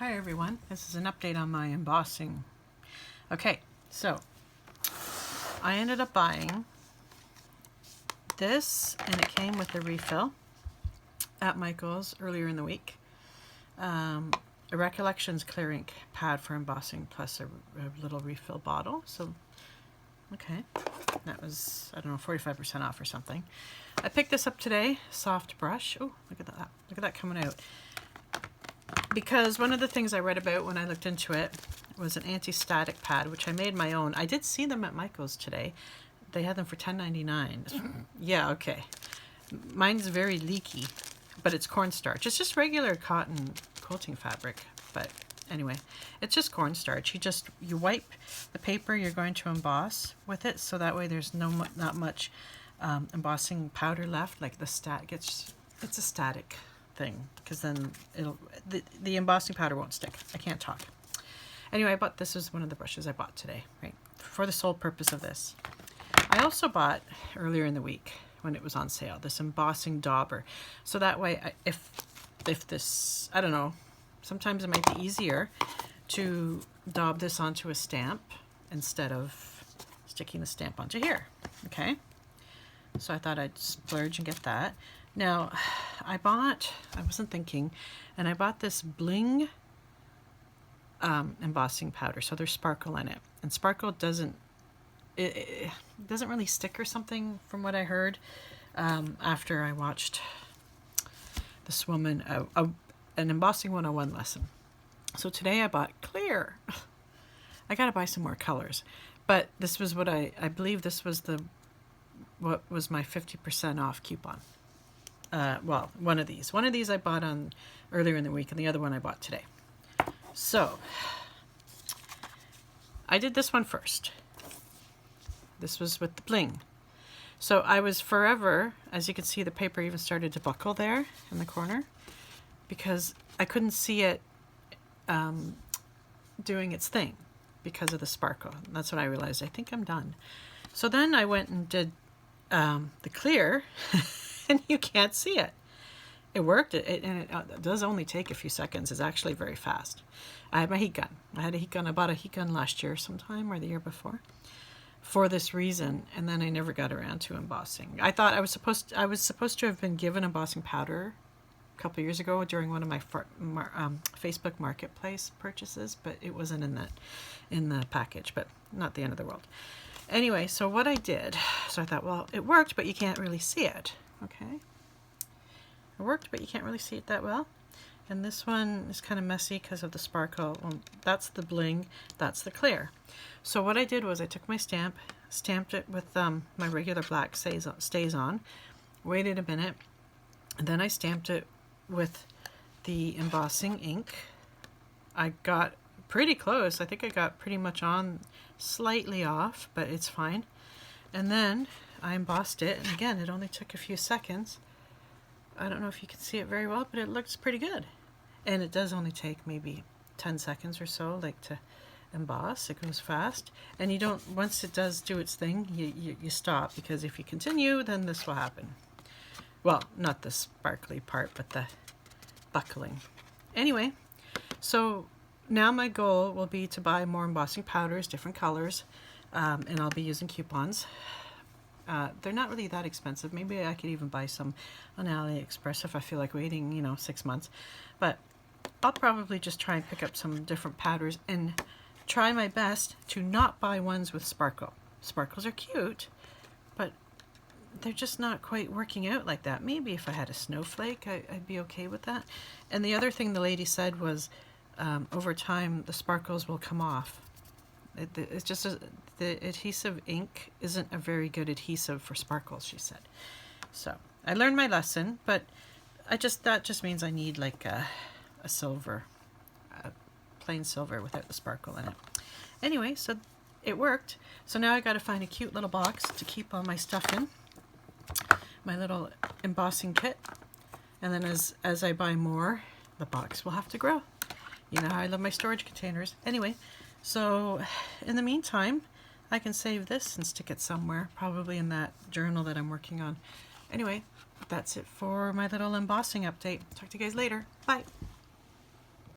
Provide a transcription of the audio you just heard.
Hi everyone, this is an update on my embossing. Okay, so I ended up buying this and it came with a refill at Michael's earlier in the week. A Recollections clear ink pad for embossing plus a little refill bottle. So, okay, that was, I don't know, 45% off or something. I picked this up today, soft brush. Oh, look at that coming out. Because one of the things I read about when I looked into it was an anti-static pad, which I made my own. I did see them at Michael's today. They had them for $10.99. Yeah, okay. Mine's very leaky, but it's cornstarch. It's just regular cotton quilting fabric, but anyway, it's just cornstarch. You wipe the paper you're going to emboss with it, so that way there's not much embossing powder left. Like it's a static thing, because then the embossing powder won't stick. I can't talk. Anyway, I bought this. Is one of the brushes I bought today, right, for the sole purpose of this. I also bought earlier in the week when it was on sale this embossing dauber, so that way if this, I don't know, sometimes it might be easier to daub this onto a stamp instead of sticking the stamp onto here. Okay, so I thought I'd splurge and get that. Now, I wasn't thinking, and I bought this bling embossing powder. So there's sparkle in it, and sparkle doesn't really stick or something, from what I heard after I watched this woman an embossing 101 lesson. So today I bought clear. I gotta buy some more colors, but this was what I believe this was what was my 50% off coupon. Well, one of these I bought on earlier in the week, and the other one I bought today. So I did this one first. This was with the bling. So I was forever, as you can see, the paper even started to buckle there in the corner because I couldn't see it doing its thing because of the sparkle. And that's when I realized I think I'm done. So then I went and did the clear. And you can't see it. It worked, and it does only take a few seconds. It's actually very fast. I had my heat gun. I bought a heat gun last year sometime, or the year before, for this reason, and then I never got around to embossing. I thought I was supposed to have been given embossing powder a couple of years ago during one of my Facebook Marketplace purchases, but it wasn't in the package, but not the end of the world. Anyway, so what I did, so I thought, well, it worked, but you can't really see it. Okay, it worked, but you can't really see it that well. And this one is kind of messy because of the sparkle. Well, that's the bling, that's the clear. So what I did was I took my stamp, stamped it with my regular black stays on, waited a minute, and then I stamped it with the embossing ink. I got pretty close. I think I got pretty much on, slightly off, but it's fine. And then I embossed it, and again, it only took a few seconds. I don't know if you can see it very well, but it looks pretty good. And it does only take maybe 10 seconds or so, like, to emboss. It goes fast. And you don't, once it does do its thing, you stop, because if you continue, then this will happen. Well, not the sparkly part, but the buckling. Anyway, so now my goal will be to buy more embossing powders, different colors, and I'll be using coupons. They're not really that expensive. Maybe I could even buy some on AliExpress if I feel like waiting, 6 months. But I'll probably just try and pick up some different powders and try my best to not buy ones with sparkle. Sparkles are cute, but they're just not quite working out like that. Maybe if I had a snowflake, I'd be okay with that. And the other thing the lady said was over time the sparkles will come off. It's just the adhesive ink isn't a very good adhesive for sparkles, she said. So I learned my lesson, but that just means I need like a silver, plain silver without the sparkle in it. Anyway, so it worked. So now I got to find a cute little box to keep all my stuff in, my little embossing kit, and then as I buy more, the box will have to grow. You know how I love my storage containers. Anyway. So in the meantime, I can save this and stick it somewhere, probably in that journal that I'm working on. Anyway, that's it for my little embossing update. Talk to you guys later. Bye.